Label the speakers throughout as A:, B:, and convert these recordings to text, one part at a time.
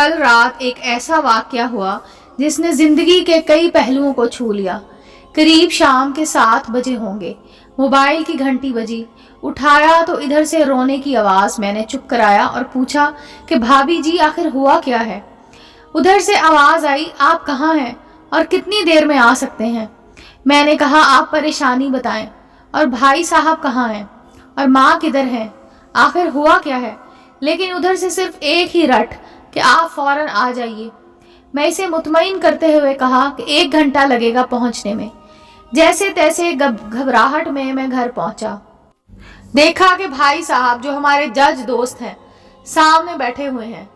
A: कल रात एक ऐसा वाकया हुआ जिसने जिंदगी के कई पहलुओं को छू लिया। करीब शाम के 7 बजे होंगे। मोबाइल की घंटी बजी। उठाया तो इधर से रोने की आवाज। मैंने चुप कराया और पूछा कि भाभी जी आखिर हुआ क्या है। उधर से आवाज आई, आप कहाँ हैं और कितनी देर में आ सकते हैं। मैंने कहा आप परेशानी बताएं और भाई साहब कहाँ हैं और माँ किधर हैं, आखिर हुआ क्या है। लेकिन उधर से सिर्फ एक ही रट कि आप फौरन आ जाइए। मैं इसे मुतमईन करते हुए कहा कि 1 घंटा लगेगा पहुंचने में। जैसे तैसे घबराहट में मैं घर पहुंचा। देखा कि भाई साहब जो हमारे जज दोस्त हैं सामने बैठे हुए हैं।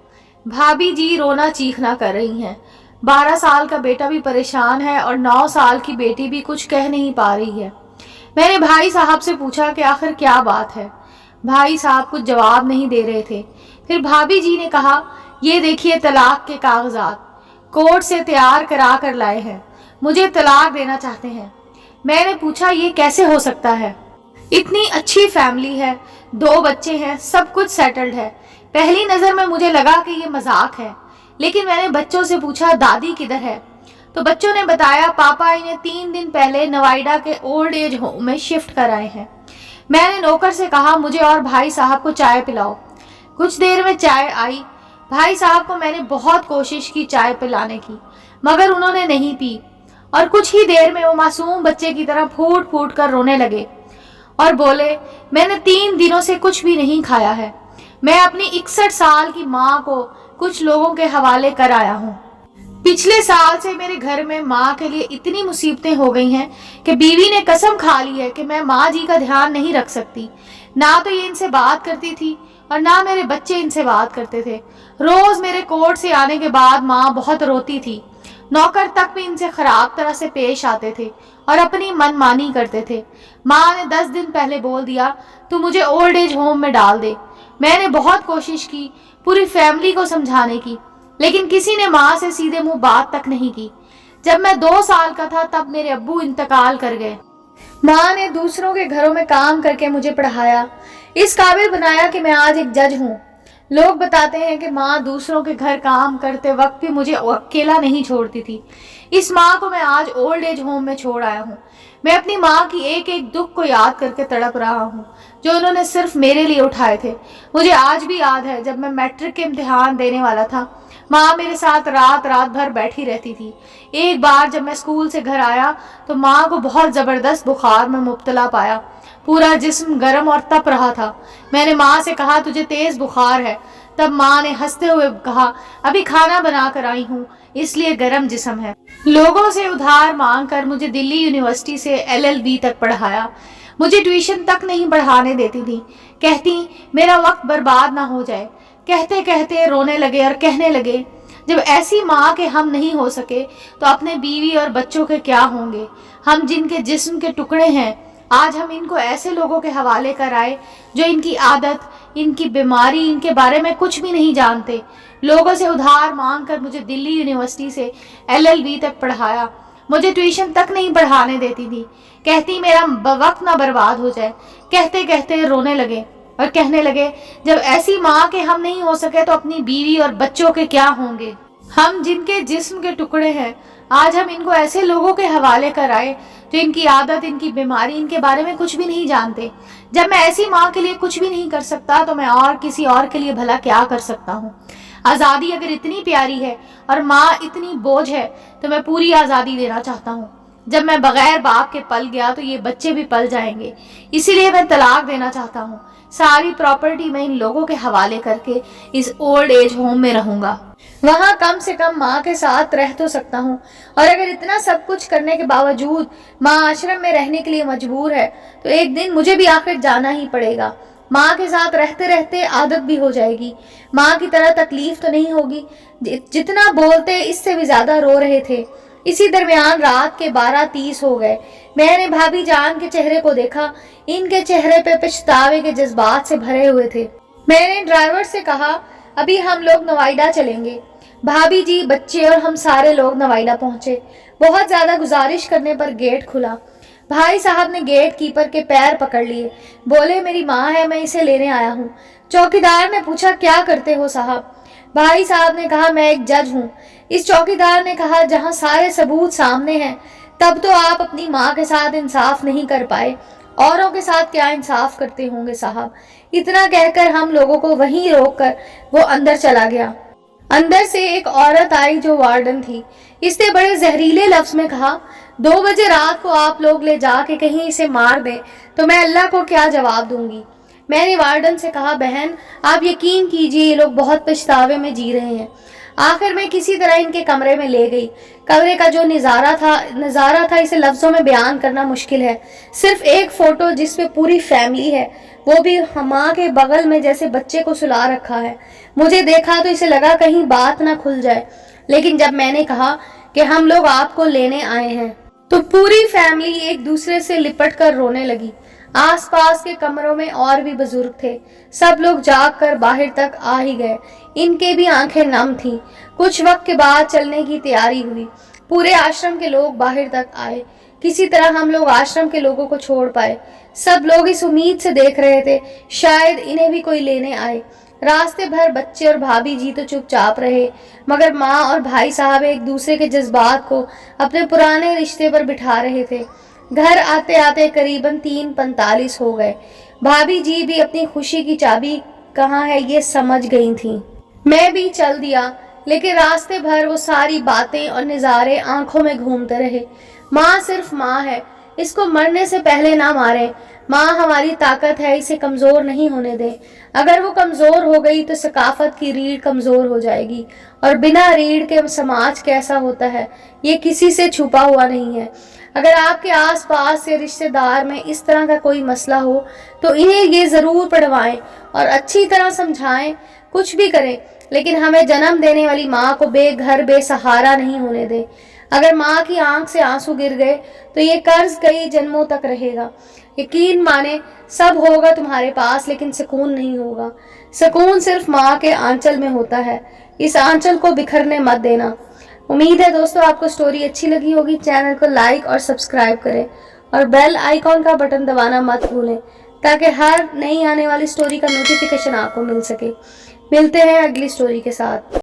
A: भाभी जी रोना चीखना कर रही हैं। 12 साल का बेटा भी परेशान है और 9 साल की बेटी भी कुछ कह नहीं पा रही है। मैंने भाई साहब से पूछा कि आखिर क्या बात है। भाई साहब कुछ जवाब नहीं दे रहे थे। फिर भाभी जी ने कहा, ये देखिए तलाक के कागजात कोर्ट से तैयार करा कर लाए हैं, मुझे तलाक देना चाहते हैं। मैंने पूछा ये कैसे हो सकता है, इतनी अच्छी फैमिली है, 2 बच्चे हैं, सब कुछ सेटल्ड है। पहली नजर में मुझे लगा कि ये मजाक है, लेकिन मैंने बच्चों से पूछा दादी किधर है, तो बच्चों ने बताया पापा इन्हें 3 दिन पहले नोएडा के ओल्ड एज होम में शिफ्ट कराए हैं। मैंने नौकर से कहा मुझे और भाई साहब को चाय पिलाओ। कुछ देर में चाय आई। भाई साहब को मैंने बहुत कोशिश की चाय पिलाने की, मगर उन्होंने नहीं पी और कुछ ही देर में वो मासूम बच्चे की तरह फूट फूट कर रोने लगे और बोले, मैंने 3 दिनों से कुछ भी नहीं खाया है। मैं अपनी 61 साल की माँ को कुछ लोगों के हवाले कर आया हूँ। पिछले साल से मेरे घर में माँ के लिए इतनी मुसीबतें हो गई हैं कि बीवी ने कसम खा ली है कि मैं माँ जी का ध्यान नहीं रख सकती। ना तो ये इनसे बात करती थी और ना मेरे बच्चे इनसे बात करते थे। रोज मेरे कोर्ट से आने के बाद माँ बहुत रोती थी। नौकर तक भी इनसे खराब तरह से पेश आते थे और अपनी मनमानी करते थे। माँ ने 10 दिन पहले बोल दिया तू मुझे ओल्ड एज होम में डाल दे। मैंने बहुत कोशिश की पूरी फैमिली को समझाने की, लेकिन किसी ने माँ से सीधे मुंह बात तक नहीं की। जब मैं 2 साल का था तब मेरे अब्बू इंतकाल कर गए। माँ ने दूसरों के घरों में काम करके मुझे पढ़ाया, इस काबिल बनाया कि मैं आज एक जज हूँ। लोग बताते हैं कि माँ दूसरों के घर काम करते वक्त भी मुझे अकेला नहीं छोड़ती थी। इस माँ को मैं आज ओल्ड एज होम में छोड़ आया हूँ। मैं अपनी माँ की एक एक दुख को याद करके तड़प रहा हूँ जो उन्होंने सिर्फ मेरे लिए उठाए थे। मुझे आज भी याद है जब मैं मैट्रिक के इम्तिहान देने वाला था, माँ मेरे साथ रात रात भर बैठी रहती थी। एक बार जब मैं स्कूल से घर आया तो माँ को बहुत ज़बरदस्त बुखार में मुब्तला पाया। पूरा जिस्म गर्म और तप रहा था। मैंने माँ से कहा तुझे तेज बुखार है। तब माँ ने हंसते हुए कहा अभी खाना बना कर आई हूँ इसलिए गर्म जिस्म है। लोगों से उधार मांग कर मुझे दिल्ली यूनिवर्सिटी से LLB तक पढ़ाया। मुझे ट्यूशन तक नहीं पढ़ाने देती थी, कहती मेरा वक्त बर्बाद ना हो जाए। कहते कहते रोने लगे और कहने लगे जब ऐसी माँ के हम नहीं हो सके तो अपने बीवी और बच्चों के क्या होंगे। हम जिनके जिस्म के टुकड़े हैं आज हम इनको ऐसे लोगों के हवाले कराए जो इनकी आदत, इनकी बीमारी, इनके बारे में कुछ भी नहीं जानते। लोगों से उधार मांग कर मुझे दिल्ली यूनिवर्सिटी से LLB तक पढ़ाया। मुझे ट्यूशन तक नहीं पढ़ाने देती थी, कहती मेरा वक्त ना बर्बाद हो जाए। कहते कहते रोने लगे और कहने लगे जब ऐसी माँ के हम नहीं हो सके तो अपनी बीवी और बच्चों के क्या होंगे। हम जिनके जिस्म के टुकड़े हैं आज हम इनको ऐसे लोगों के हवाले कराए जो इनकी आदत, इनकी बीमारी, इनके बारे में कुछ भी नहीं जानते। जब मैं ऐसी माँ के लिए कुछ भी नहीं कर सकता तो मैं और किसी और के लिए भला क्या कर सकता हूँ। आज़ादी अगर इतनी प्यारी है और माँ इतनी बोझ है तो मैं पूरी आज़ादी देना चाहता हूँ। जब मैं बगैर बाप के पल गया तो ये बच्चे भी पल जाएंगे, इसीलिए मैं तलाक देना चाहता हूँ। सारी प्रॉपर्टी मैं इन लोगों के हवाले करके इस ओल्ड एज होम में रहूंगा। वहाँ कम से कम माँ के साथ रह तो सकता हूँ, और अगर इतना सब कुछ करने के बावजूद माँ आश्रम में रहने के लिए मजबूर है तो एक दिन मुझे भी आखिर जाना ही पड़ेगा। माँ के साथ रहते रहते आदत भी हो जाएगी। माँ की तरह तकलीफ तो नहीं होगी। जितना बोलते इससे भी ज्यादा रो रहे थे। इसी दरमियान रात के 12:30 हो गए। मैंने भाभी जान के चेहरे को देखा। इनके चेहरे पे पछतावे के जज्बात से भरे हुए थे। मैंने ड्राइवर से कहा अभी हम लोग नोएडा चलेंगे। भाभी जी, बच्चे और हम सारे लोग नोएडा पहुंचे। बहुत ज्यादा गुजारिश करने पर गेट खुला। भाई साहब ने गेट कीपर के पैर पकड़ लिए, बोले मेरी माँ है, मैं इसे लेने आया हूँ। चौकीदार ने पूछा क्या करते हो साहब। भाई साहब ने कहा, मैं एक जज हूँ। इस चौकीदार ने कहा, जहाँ सारे सबूत सामने हैं तब तो आप अपनी माँ के साथ इंसाफ नहीं कर पाए, औरों के साथ क्या इंसाफ करते होंगे साहब। इतना कहकर हम लोगों को वहीं रोककर वो अंदर चला गया। अंदर से एक औरत आई जो वार्डन थी। इसने बड़े जहरीले लफ्ज में कहा, 2 बजे रात को आप लोग ले जाके कहीं इसे मार दें तो मैं अल्लाह को क्या जवाब दूंगी। मैंने वार्डन से कहा, बहन आप यकीन कीजिए ये लोग बहुत पछतावे में जी रहे हैं। आखिर मैं किसी तरह इनके कमरे में ले गई। कमरे का जो नज़ारा था इसे लफ्ज़ों में बयान करना मुश्किल है। सिर्फ एक फ़ोटो जिसपे पूरी फैमिली है, वो भी माँ के बगल में जैसे बच्चे को सुला रखा है। मुझे देखा तो इसे लगा कहीं बात ना खुल जाए, लेकिन जब मैंने कहा कि हम लोग आपको लेने आए हैं तो पूरी फैमिली एक दूसरे से लिपट कर रोने लगी। आसपास के कमरों में और भी बुजुर्ग थे। सब लोग जाग कर बाहर तक आ ही गए। इनके भी आंखें नम थीं। कुछ वक्त के बाद चलने की तैयारी हुई। पूरे आश्रम के लोग बाहर तक आए। किसी तरह हम लोग आश्रम के लोगों को छोड़ पाए। सब लोग इस उम्मीद से देख रहे थे शायद इन्हें भी कोई लेने आए। रास्ते भर बच्चे और भाभी जी तो चुपचाप रहे, मगर माँ और भाई साहब एक दूसरे के जज्बात को अपने पुराने रिश्ते पर बिठा रहे थे। घर आते आते करीबन 3:45 हो गए। भाभी जी भी अपनी खुशी की चाबी कहाँ है ये समझ गई थी। मैं भी चल दिया, लेकिन रास्ते भर वो सारी बातें और नज़ारे आंखों में घूमते रहे। माँ सिर्फ माँ है, इसको मरने से पहले ना मारें। माँ हमारी ताकत है, इसे कमज़ोर नहीं होने दें। अगर वो कमज़ोर हो गई तो सकाफत की रीढ़ कमज़ोर हो जाएगी, और बिना रीढ़ के समाज कैसा होता है ये किसी से छुपा हुआ नहीं है। अगर आपके आसपास के रिश्तेदार में इस तरह का कोई मसला हो तो इन्हें ये ज़रूर पढ़वाएं और अच्छी तरह समझाएं। कुछ भी करें, लेकिन हमें जन्म देने वाली माँ को बेघर बेसहारा नहीं होने दें। अगर माँ की आंख से आंसू गिर गए तो ये कर्ज कई जन्मों तक रहेगा। यकीन माने सब होगा तुम्हारे पास, लेकिन सुकून नहीं होगा। सुकून सिर्फ माँ के आंचल में होता है। इस आंचल को बिखरने मत देना। उम्मीद है दोस्तों आपको स्टोरी अच्छी लगी होगी। चैनल को लाइक और सब्सक्राइब करें और बेल आइकॉन का बटन दबाना मत भूलें, ताकि हर नई आने वाली स्टोरी का नोटिफिकेशन आपको मिल सके। मिलते हैं अगली स्टोरी के साथ।